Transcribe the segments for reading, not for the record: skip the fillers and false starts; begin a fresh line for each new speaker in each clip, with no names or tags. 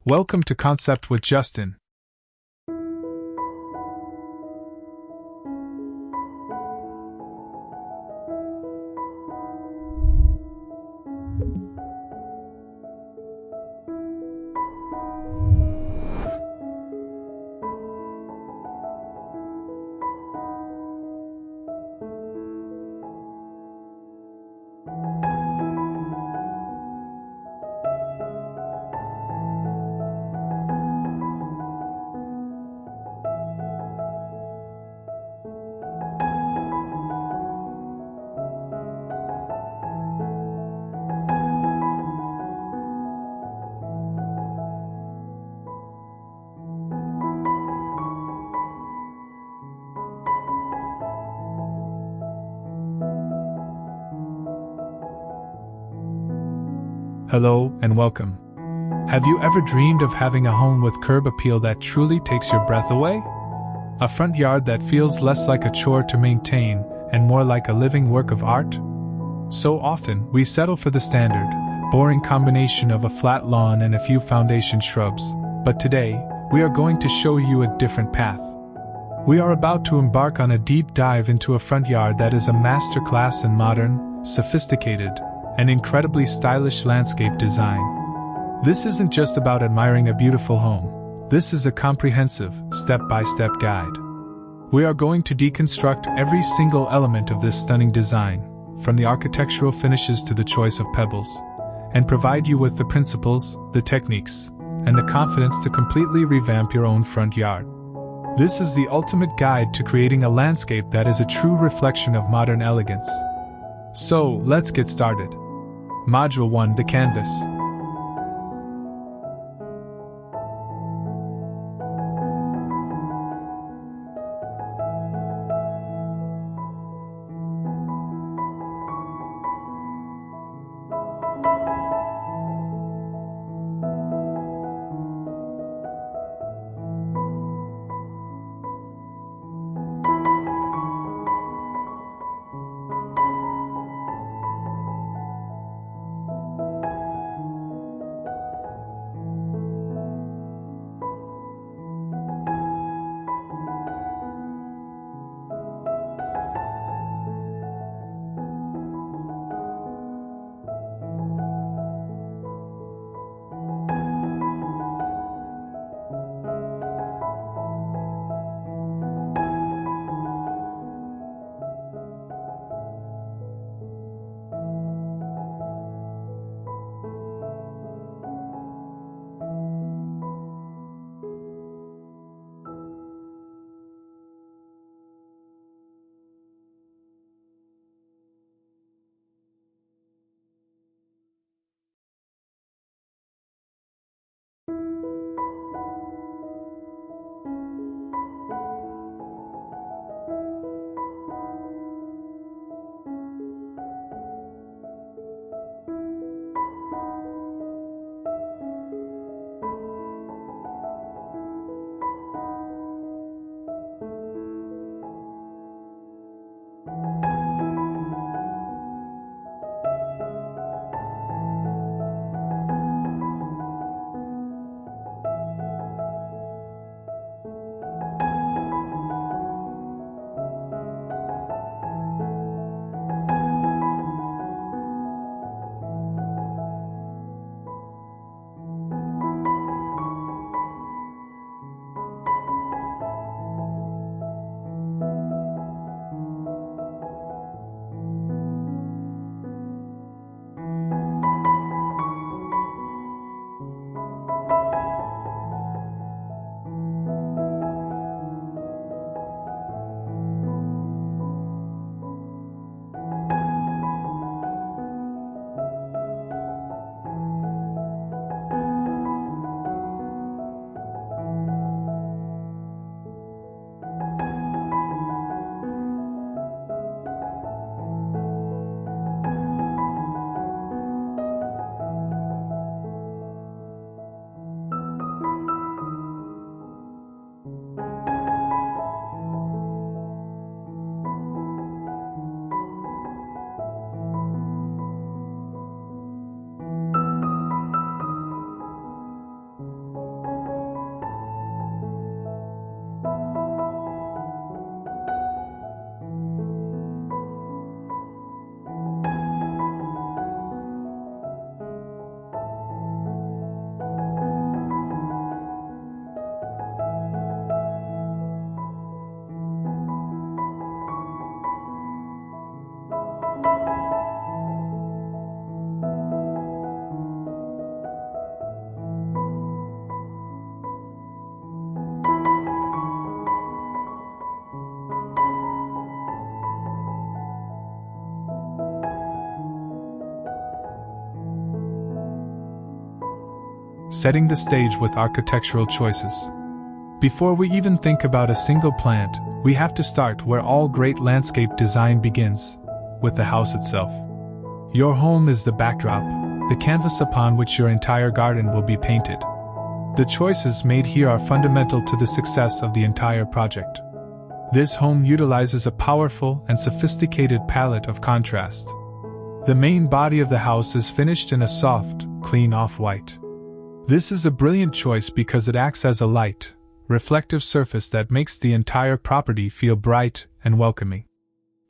Welcome to Concept with Justin. Hello and welcome. Have you ever dreamed of having a home with curb appeal that truly takes your breath away? A front yard that feels less like a chore to maintain and more like a living work of art? So often, we settle for the standard, boring combination of a flat lawn and a few foundation shrubs, but today, we are going to show you a different path. We are about to embark on a deep dive into a front yard that is a masterclass in modern, sophisticated, and incredibly stylish landscape design. This isn't just about admiring a beautiful home. This is a comprehensive, step-by-step guide. We are going to deconstruct every single element of this stunning design, from the architectural finishes to the choice of pebbles, and provide you with the principles, the techniques, and the confidence to completely revamp your own front yard. This is the ultimate guide to creating a landscape that is a true reflection of modern elegance. So, let's get started. Module 1: The Canvas. setting the stage with architectural choices. Before we even think about a single plant, we have to start where all great landscape design begins, with the house itself. Your home is the backdrop, the canvas upon which your entire garden will be painted. The choices made here are fundamental to the success of the entire project. This home utilizes a powerful and sophisticated palette of contrast. The main body of the house is finished in a soft, clean off-white. This is a brilliant choice because it acts as a light, reflective surface that makes the entire property feel bright and welcoming.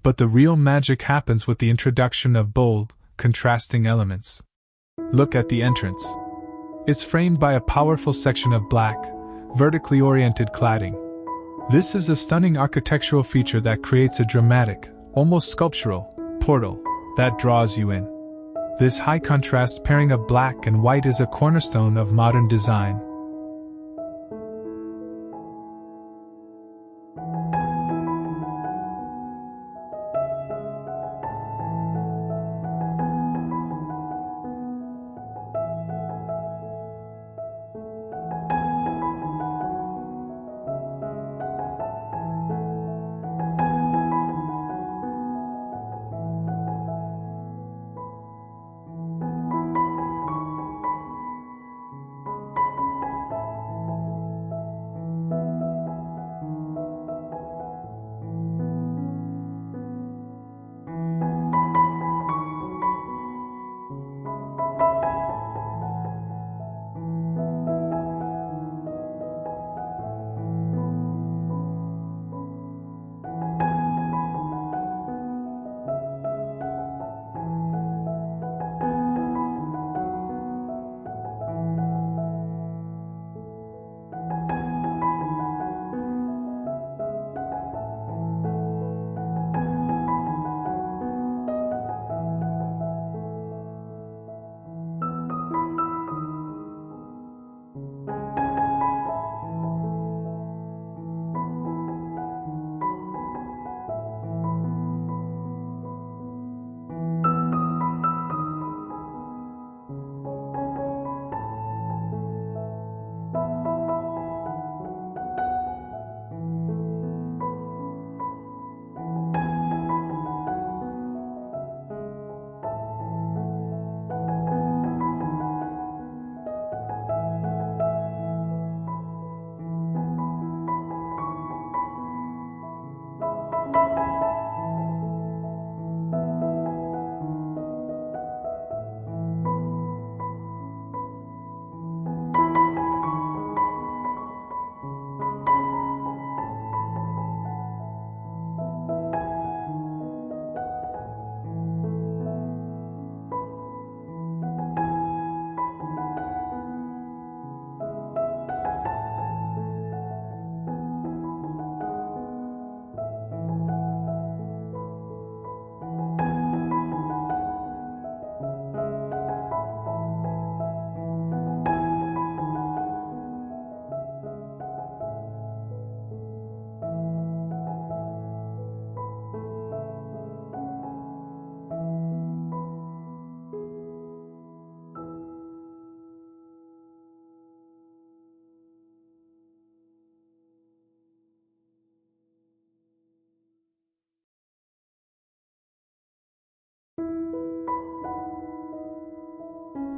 But the real magic happens with the introduction of bold, contrasting elements. Look at the entrance. It's framed by a powerful section of black, vertically oriented cladding. This is a stunning architectural feature that creates a dramatic, almost sculptural, portal that draws you in. This high contrast pairing of black and white is a cornerstone of modern design.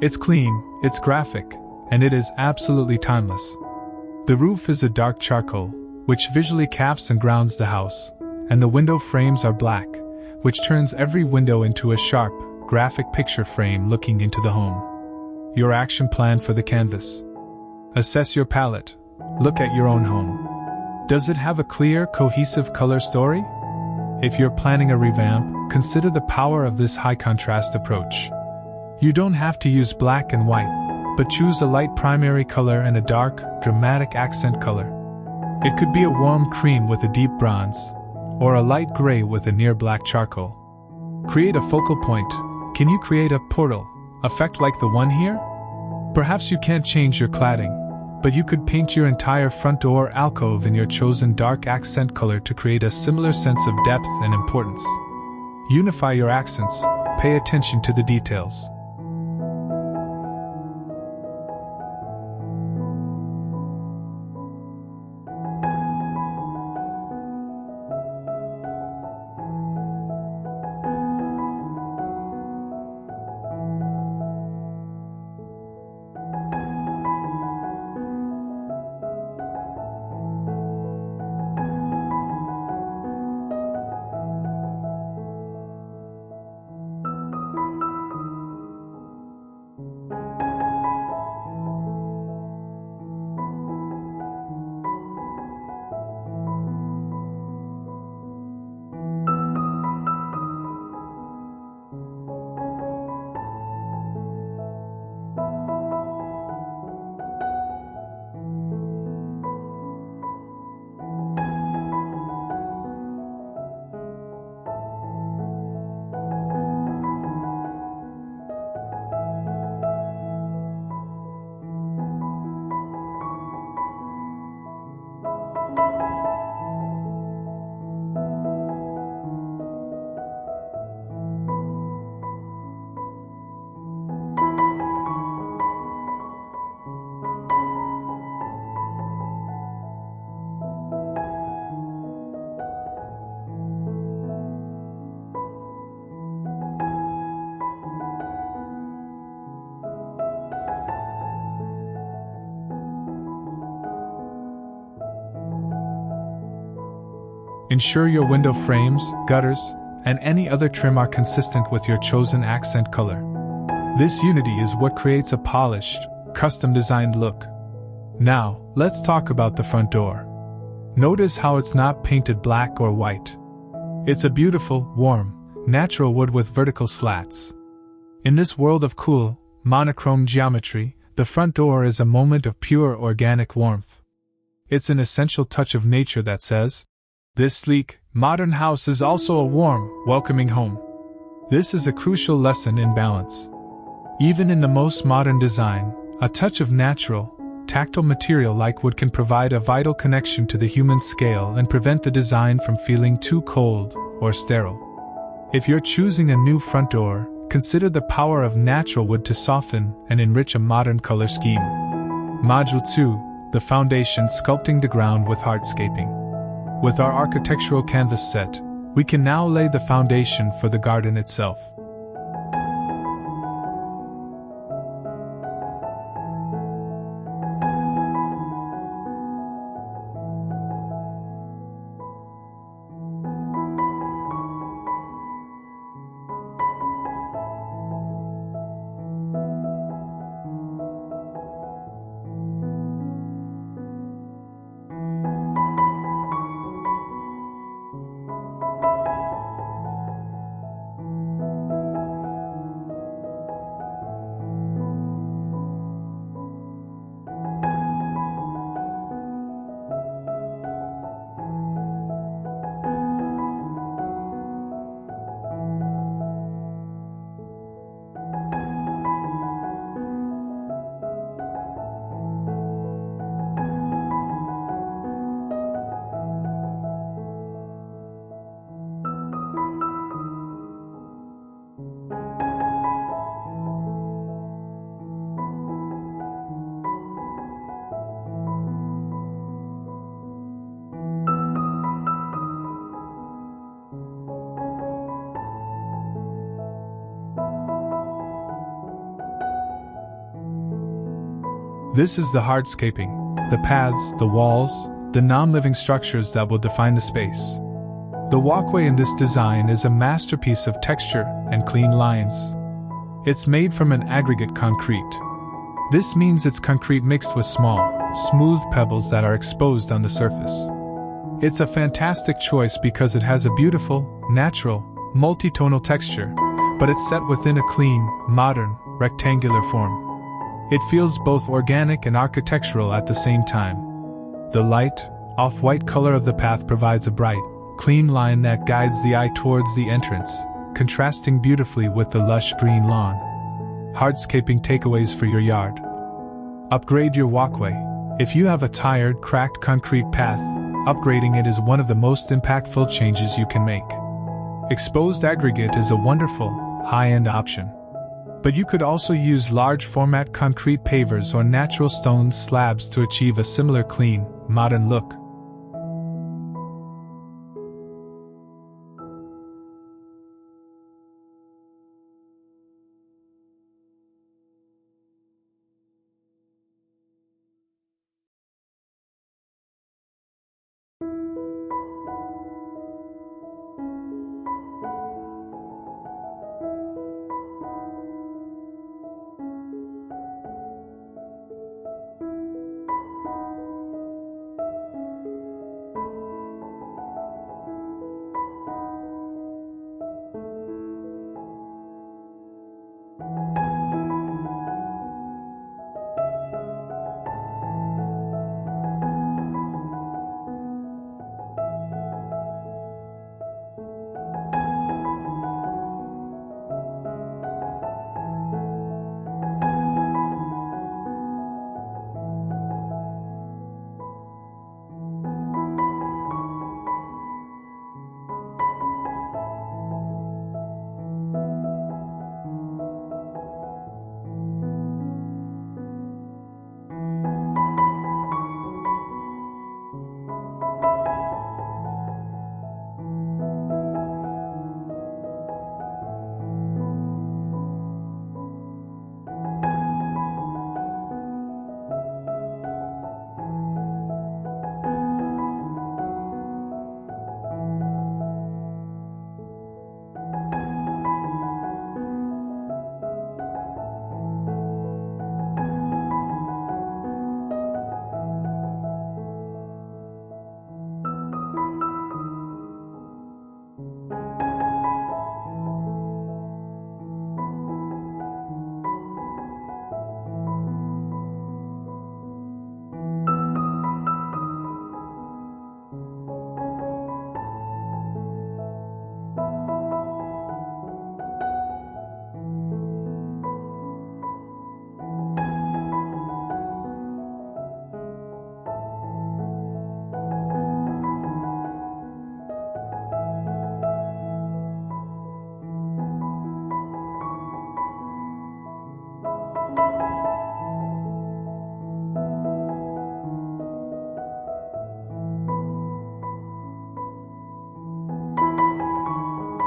It's clean, it's graphic, and it is absolutely timeless. The roof is a dark charcoal, which visually caps and grounds the house, and the window frames are black, which turns every window into a sharp, graphic picture frame looking into the home. Your action plan for the canvas. Assess your palette. Look at your own home. Does it have a clear, cohesive color story? If you're planning a revamp, consider the power of this high-contrast approach. You don't have to use black and white, but choose a light primary color and a dark, dramatic accent color. It could be a warm cream with a deep bronze, or a light gray with a near black charcoal. Create a focal point. Can you create a portal effect like the one here? Perhaps you can't change your cladding, but you could paint your entire front door alcove in your chosen dark accent color to create a similar sense of depth and importance. Unify your accents. Pay attention to the details. Ensure your window frames, gutters, and any other trim are consistent with your chosen accent color. This unity is what creates a polished, custom-designed look. Now, let's talk about the front door. Notice how it's not painted black or white. It's a beautiful, warm, natural wood with vertical slats. In this world of cool, monochrome geometry, the front door is a moment of pure organic warmth. It's an essential touch of nature that says, "This sleek, modern house is also a warm, welcoming home." This is a crucial lesson in balance. Even in the most modern design, a touch of natural, tactile material like wood can provide a vital connection to the human scale and prevent the design from feeling too cold or sterile. If you're choosing a new front door, consider the power of natural wood to soften and enrich a modern color scheme. Module 2, the foundation, sculpting the ground with hardscaping. With our architectural canvas set, we can now lay the foundation for the garden itself. This is the hardscaping, the paths, the walls, the non-living structures that will define the space. The walkway in this design is a masterpiece of texture and clean lines. It's made from an aggregate concrete. This means it's concrete mixed with small, smooth pebbles that are exposed on the surface. It's a fantastic choice because it has a beautiful, natural, multi-tonal texture, but it's set within a clean, modern, rectangular form. It feels both organic and architectural at the same time. The light, off-white color of the path provides a bright, clean line that guides the eye towards the entrance, contrasting beautifully with the lush green lawn. Hardscaping takeaways for your yard. Upgrade your walkway. If you have a tired, cracked concrete path, upgrading it is one of the most impactful changes you can make. Exposed aggregate is a wonderful, high-end option. But you could also use large format concrete pavers or natural stone slabs to achieve a similar clean, modern look.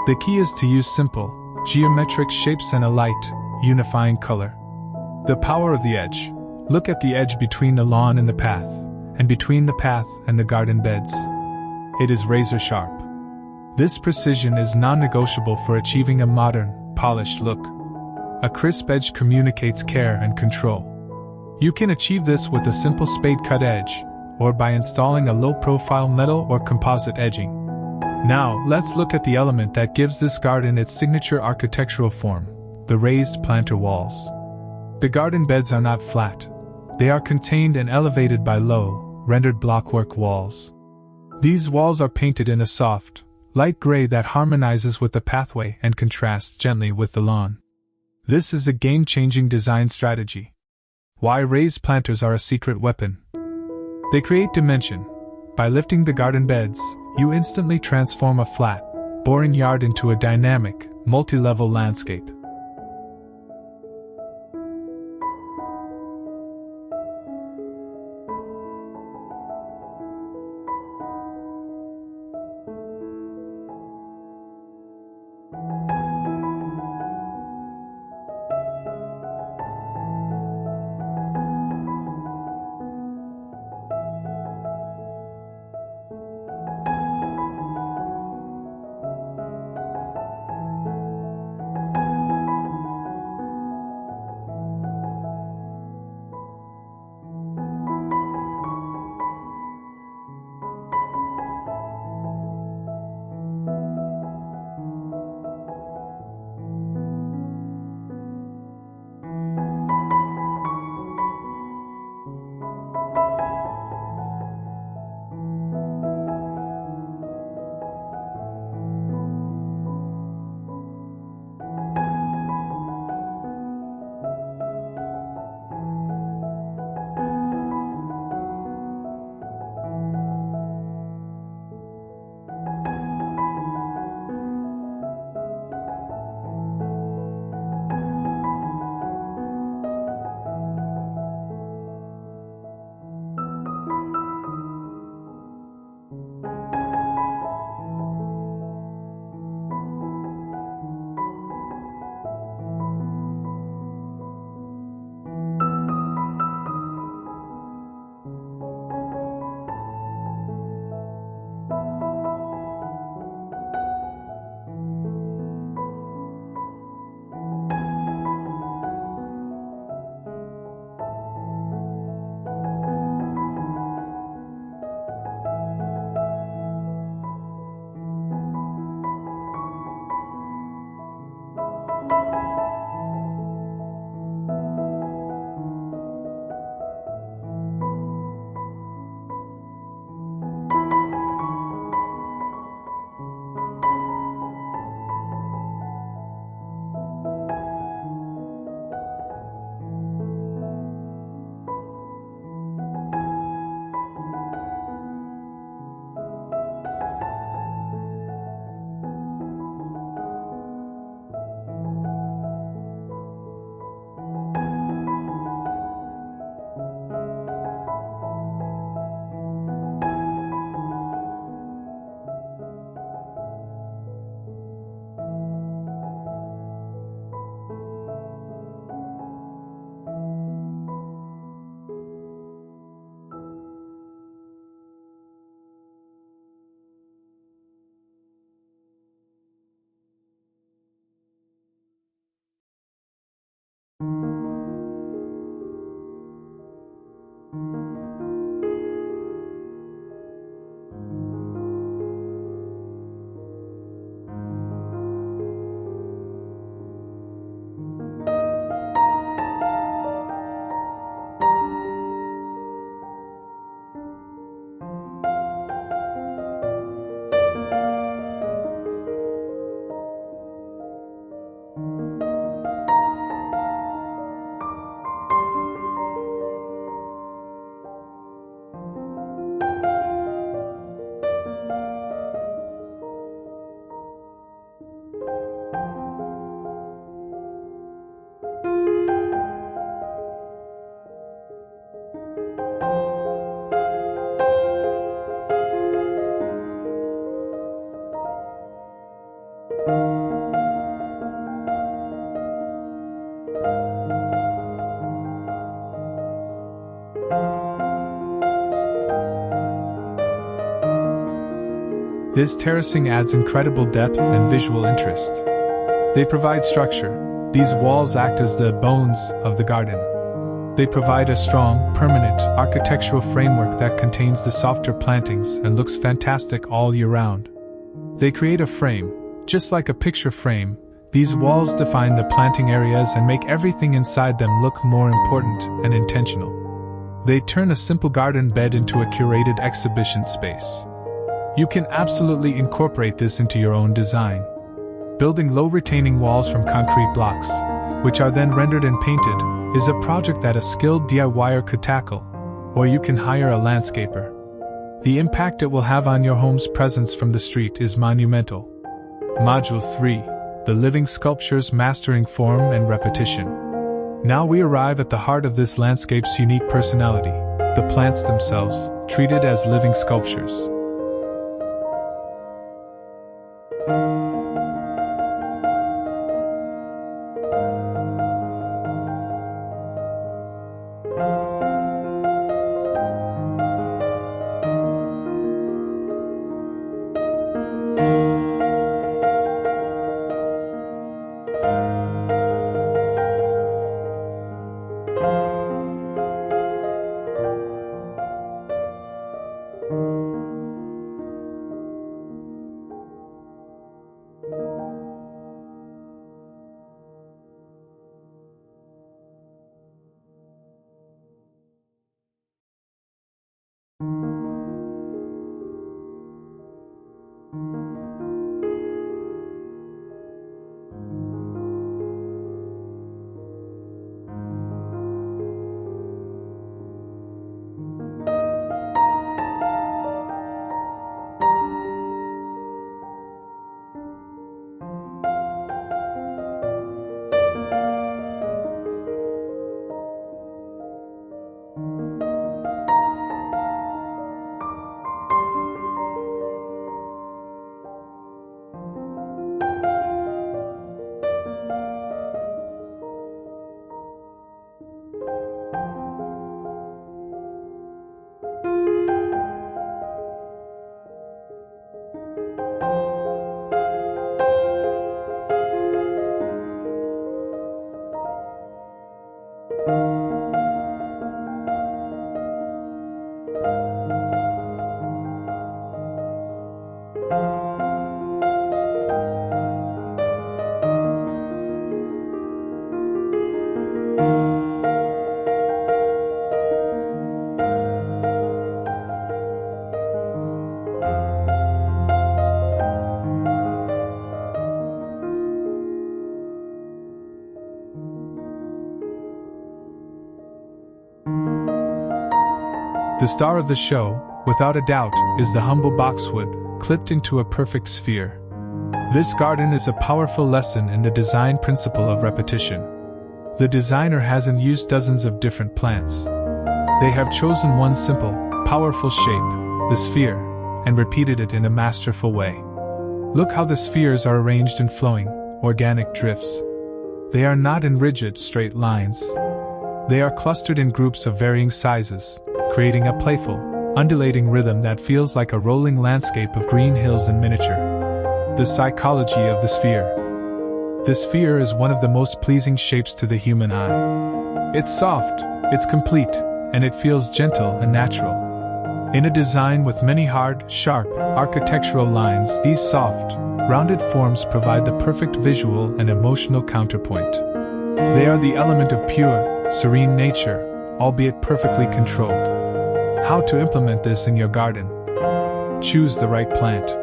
The key is to use simple, geometric shapes and a light, unifying color. The power of the edge. Look at the edge between the lawn and the path, and between the path and the garden beds. It is razor sharp. This precision is non-negotiable for achieving a modern, polished look. A crisp edge communicates care and control. You can achieve this with a simple spade-cut edge, or by installing a low-profile metal or composite edging. Now, let's look at the element that gives this garden its signature architectural form, the raised planter walls. The garden beds are not flat. They are contained and elevated by low, rendered blockwork walls. These walls are painted in a soft, light gray that harmonizes with the pathway and contrasts gently with the lawn. This is a game-changing design strategy. Why raised planters are a secret weapon. They create dimension. By lifting the garden beds, you instantly transform a flat, boring yard into a dynamic, multi-level landscape. This terracing adds incredible depth and visual interest. They provide structure. These walls act as the bones of the garden. They provide a strong, permanent, architectural framework that contains the softer plantings and looks fantastic all year round. They create a frame. Just like a picture frame, these walls define the planting areas and make everything inside them look more important and intentional. They turn a simple garden bed into a curated exhibition space. You can absolutely incorporate this into your own design. Building low retaining walls from concrete blocks, which are then rendered and painted, is a project that a skilled DIYer could tackle, or you can hire a landscaper. The impact it will have on your home's presence from the street is monumental. Module 3. The Living Sculptures Mastering Form and Repetition. Now we arrive at the heart of this landscape's unique personality, the plants themselves, treated as living sculptures. The star of the show, without a doubt, is the humble boxwood, clipped into a perfect sphere. This garden is a powerful lesson in the design principle of repetition. The designer hasn't used dozens of different plants. They have chosen one simple, powerful shape, the sphere, and repeated it in a masterful way. Look how the spheres are arranged in flowing, organic drifts. They are not in rigid, straight lines. They are clustered in groups of varying sizes, creating a playful, undulating rhythm that feels like a rolling landscape of green hills in miniature. The psychology of the sphere. The sphere is one of the most pleasing shapes to the human eye. It's soft, it's complete, and it feels gentle and natural. In a design with many hard, sharp, architectural lines, these soft, rounded forms provide the perfect visual and emotional counterpoint. They are the element of pure, serene nature, albeit perfectly controlled. How to implement this in your garden? Choose the right plant.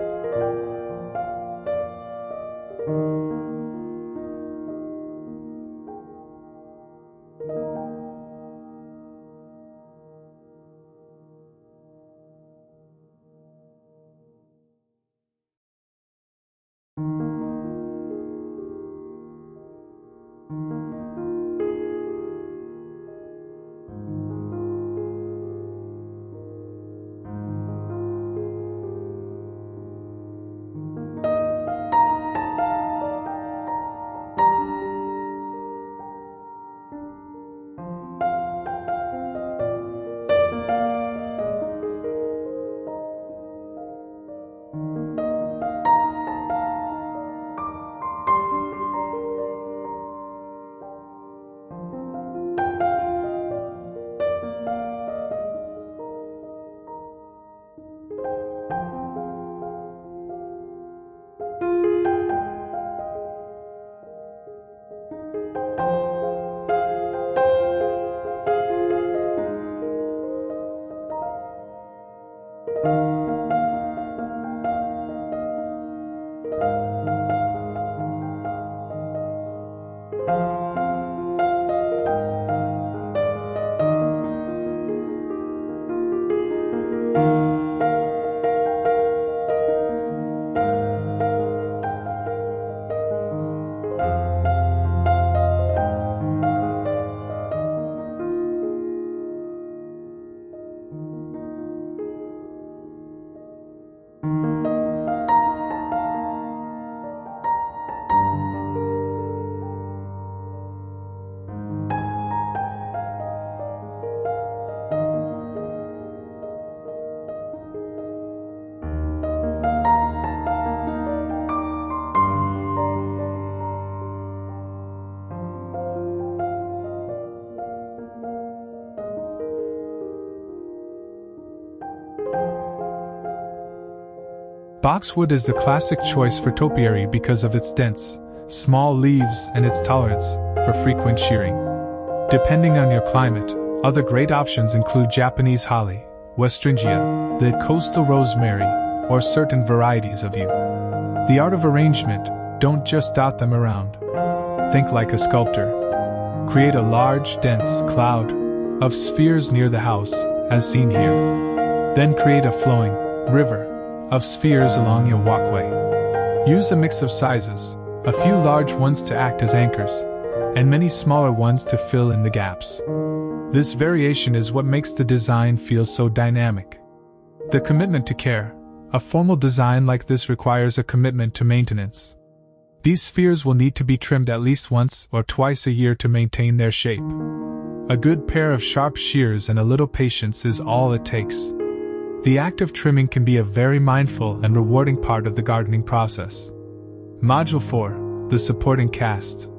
Boxwood is the classic choice for topiary because of its dense, small leaves and its tolerance for frequent shearing. Depending on your climate, other great options include Japanese holly, Westringia, the coastal rosemary, or certain varieties of yew. The art of arrangement, don't just dot them around. Think like a sculptor. Create a large, dense cloud of spheres near the house, as seen here. Then create a flowing river of spheres along your walkway. Use a mix of sizes, a few large ones to act as anchors, and many smaller ones to fill in the gaps. This variation is what makes the design feel so dynamic. The commitment to care. A formal design like this requires a commitment to maintenance. These spheres will need to be trimmed at least once or twice a year to maintain their shape. A good pair of sharp shears and a little patience is all it takes. The act of trimming can be a very mindful and rewarding part of the gardening process. Module 4. The supporting cast.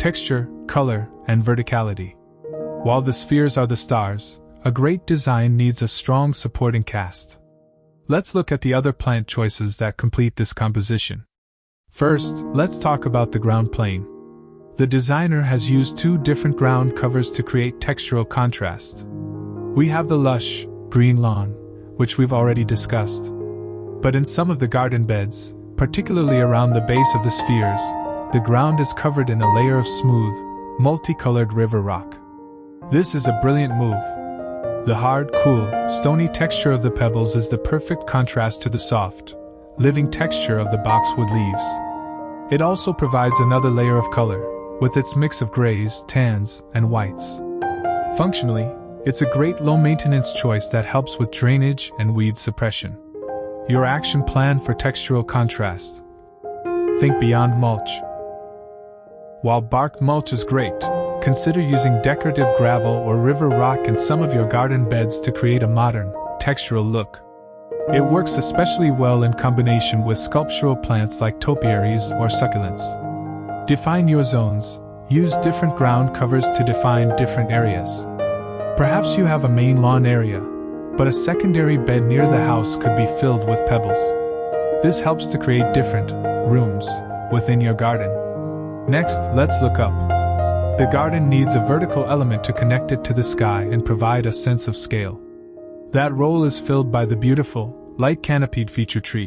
texture, color, and verticality. While the spheres are the stars, a great design needs a strong supporting cast. Let's look at the other plant choices that complete this composition. First, let's talk about the ground plane. The designer has used two different ground covers to create textural contrast. We have the lush, green lawn, which we've already discussed. But in some of the garden beds, particularly around the base of the spheres, the ground is covered in a layer of smooth, multicolored river rock. This is a brilliant move. The hard, cool, stony texture of the pebbles is the perfect contrast to the soft, living texture of the boxwood leaves. It also provides another layer of color, with its mix of grays, tans, and whites. Functionally, it's a great low-maintenance choice that helps with drainage and weed suppression. Your action plan for textural contrast. Think beyond mulch. While bark mulch is great, consider using decorative gravel or river rock in some of your garden beds to create a modern, textural look. It works especially well in combination with sculptural plants like topiaries or succulents. Define your zones. Use different ground covers to define different areas. Perhaps you have a main lawn area, but a secondary bed near the house could be filled with pebbles. This helps to create different rooms within your garden. Next, let's look up. The garden needs a vertical element to connect it to the sky and provide a sense of scale. That role is filled by the beautiful, light-canopied feature tree.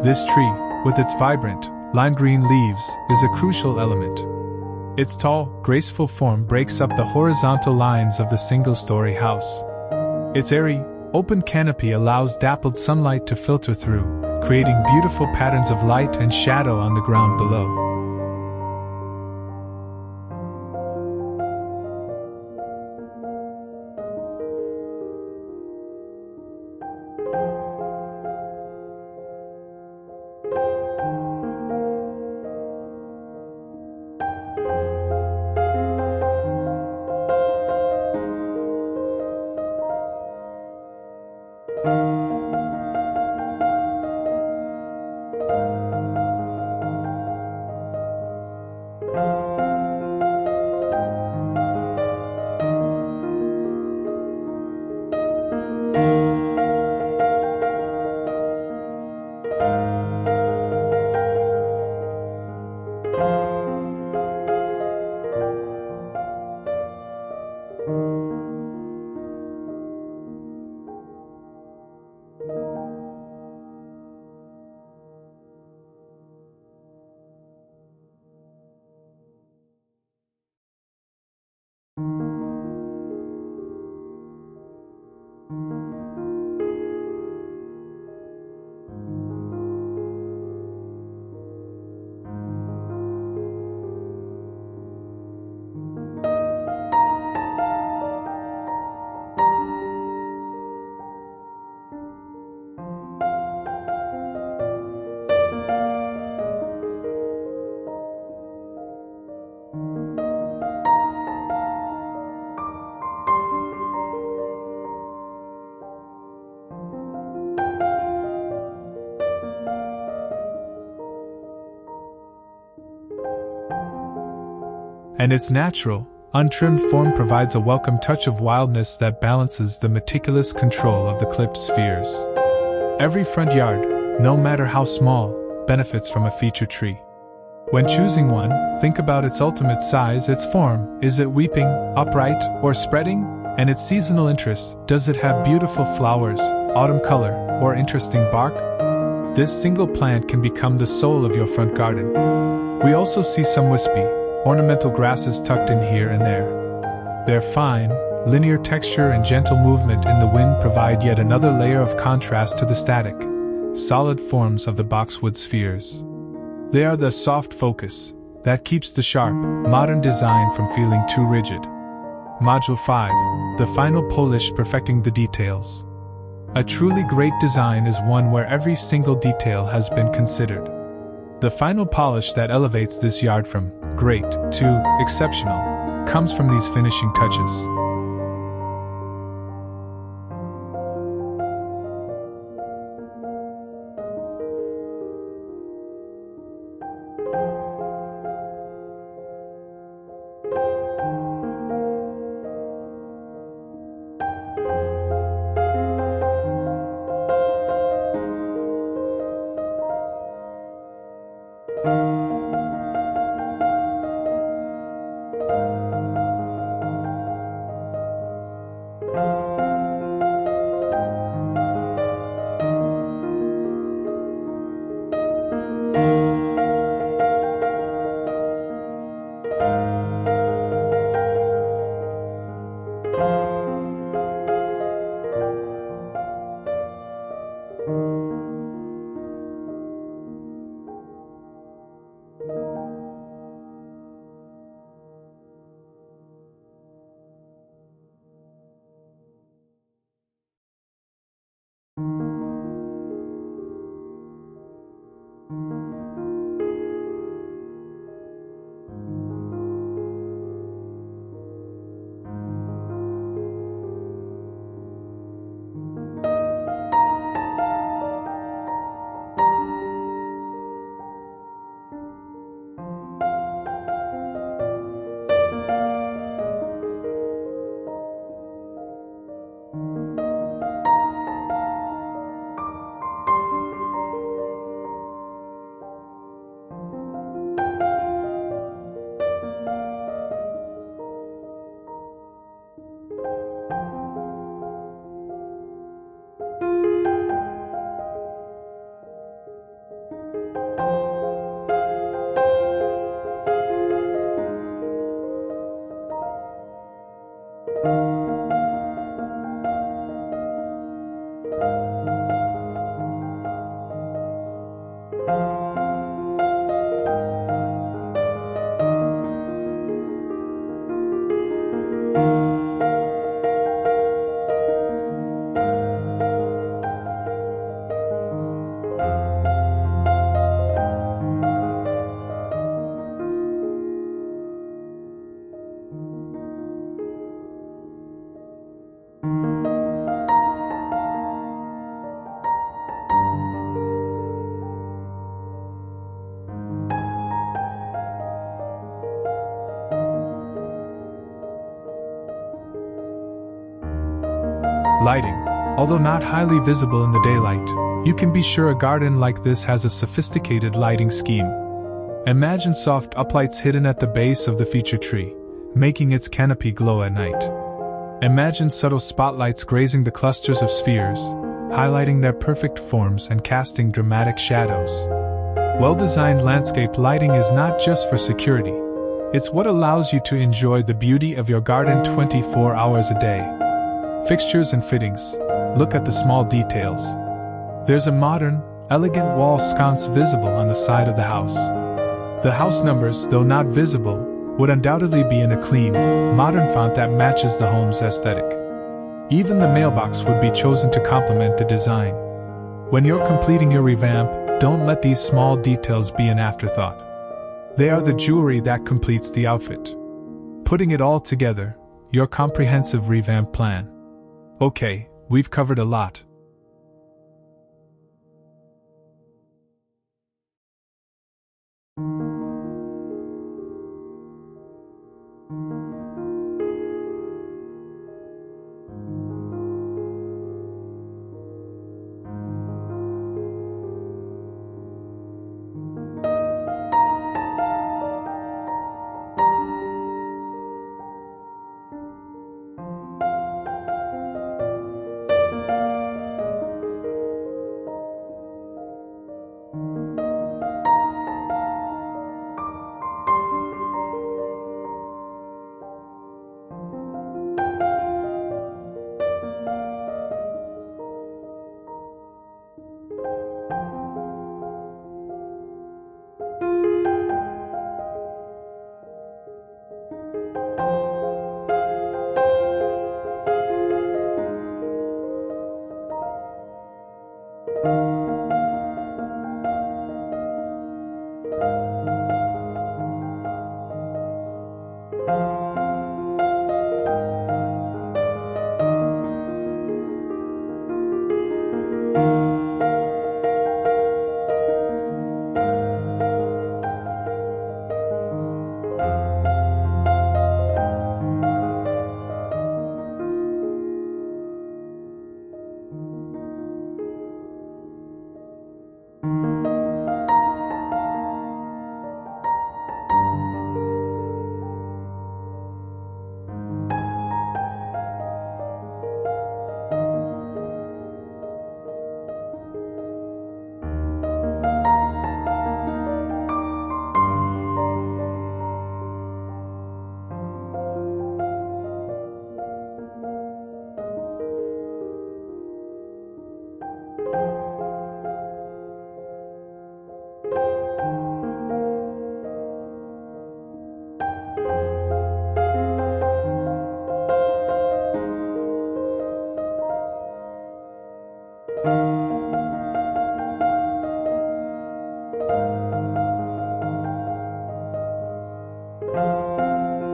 This tree, with its vibrant, lime green leaves, is a crucial element. Its tall, graceful form breaks up the horizontal lines of the single-story house. Its airy, open canopy allows dappled sunlight to filter through, creating beautiful patterns of light and shadow on the ground below. And its natural, untrimmed form provides a welcome touch of wildness that balances the meticulous control of the clipped spheres. Every front yard, no matter how small, benefits from a feature tree. When choosing one, think about its ultimate size, its form. Is it weeping, upright, or spreading? And its seasonal interests. Does it have beautiful flowers, autumn color, or interesting bark? This single plant can become the soul of your front garden. We also see some wispy, ornamental grasses tucked in here and there. Their fine, linear texture and gentle movement in the wind provide yet another layer of contrast to the static, solid forms of the boxwood spheres. They are the soft focus that keeps the sharp, modern design from feeling too rigid. Module 5, the final polish perfecting the details. A truly great design is one where every single detail has been considered. The final polish that elevates this yard from great to exceptional comes from these finishing touches. Lighting. Although not highly visible in the daylight, you can be sure a garden like this has a sophisticated lighting scheme. Imagine soft uplights hidden at the base of the feature tree, making its canopy glow at night. Imagine subtle spotlights grazing the clusters of spheres, highlighting their perfect forms and casting dramatic shadows. Well-designed landscape lighting is not just for security. It's what allows you to enjoy the beauty of your garden 24 hours a day. Fixtures and fittings. Look at the small details. There's a modern, elegant wall sconce visible on the side of the house. The house numbers, though not visible, would undoubtedly be in a clean, modern font that matches the home's aesthetic. Even the mailbox would be chosen to complement the design. When you're completing your revamp, don't let these small details be an afterthought. They are the jewelry that completes the outfit. Putting it all together, your comprehensive revamp plan. Okay, we've covered a lot.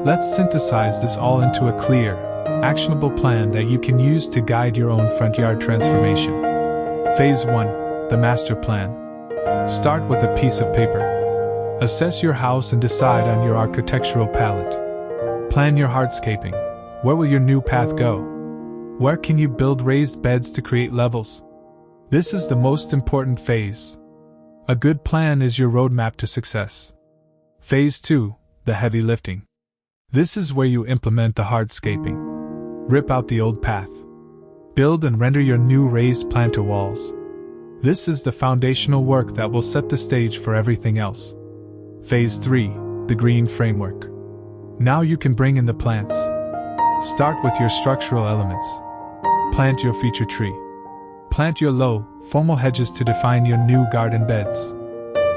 Let's synthesize this all into a clear, actionable plan that you can use to guide your own front yard transformation. Phase 1. The Master Plan. Start with a piece of paper. Assess your house and decide on your architectural palette. Plan your hardscaping. Where will your new path go? Where can you build raised beds to create levels? This is the most important phase. A good plan is your roadmap to success. Phase 2. The Heavy Lifting. This is where you implement the hardscaping. Rip out the old path. Build and render your new raised planter walls. This is the foundational work that will set the stage for everything else. Phase 3. The Green Framework. Now you can bring in the plants. Start with your structural elements. Plant your feature tree. Plant your low, formal hedges to define your new garden beds.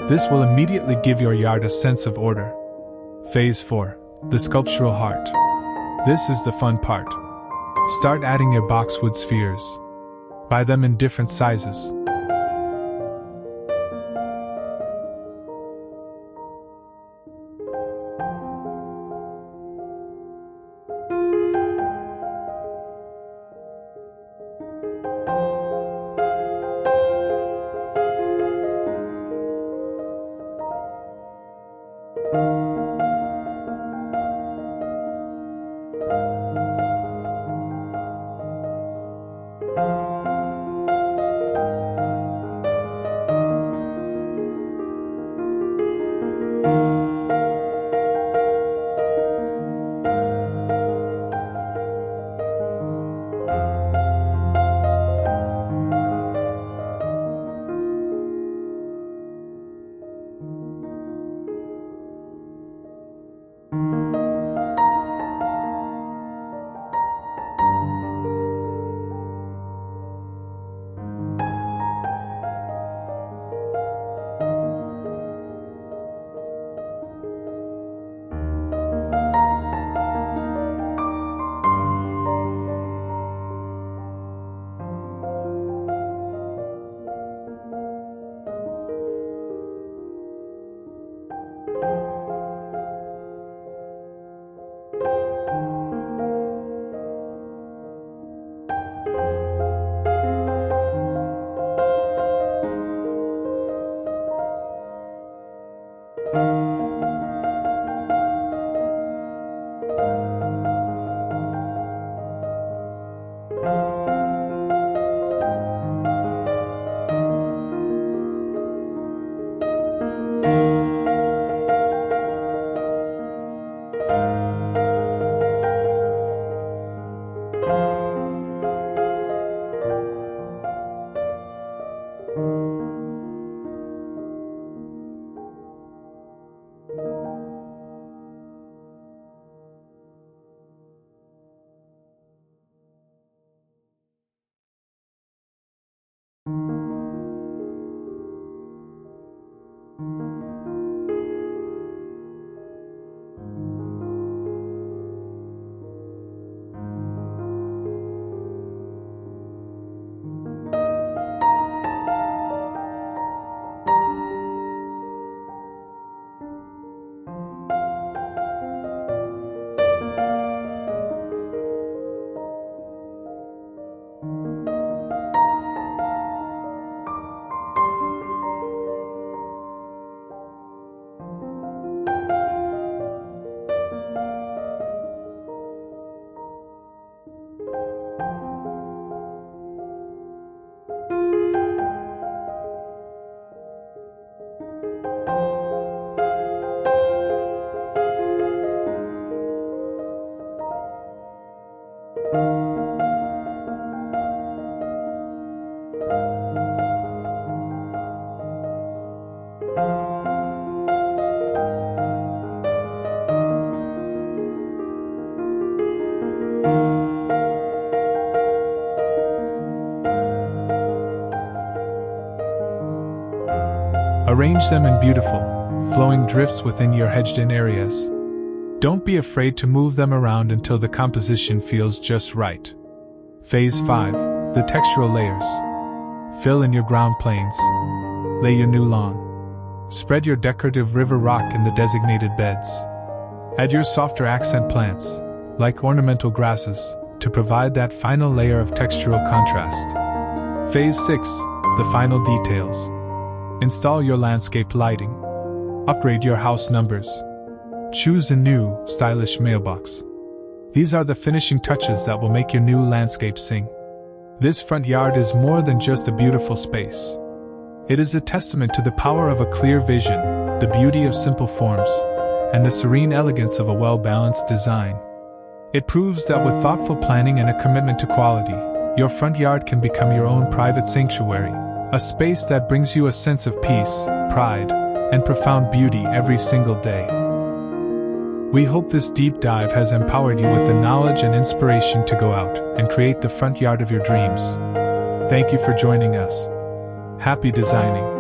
This will immediately give your yard a sense of order. Phase 4. The Sculptural Heart. This is the fun part. Start adding your boxwood spheres. Buy them in different sizes. Arrange them in beautiful, flowing drifts within your hedged-in areas. Don't be afraid to move them around until the composition feels just right. Phase 5. The textural layers. Fill in your ground planes. Lay your new lawn. Spread your decorative river rock in the designated beds. Add your softer accent plants, like ornamental grasses, to provide that final layer of textural contrast. Phase 6. The final details. Install your landscape lighting. Upgrade your house numbers. Choose a new, stylish mailbox. These are the finishing touches that will make your new landscape sing. This front yard is more than just a beautiful space. It is a testament to the power of a clear vision, the beauty of simple forms, and the serene elegance of a well-balanced design. It proves that with thoughtful planning and a commitment to quality, your front yard can become your own private sanctuary, a space that brings you a sense of peace, pride, and profound beauty every single day. We hope this deep dive has empowered you with the knowledge and inspiration to go out and create the front yard of your dreams. Thank you for joining us. Happy designing!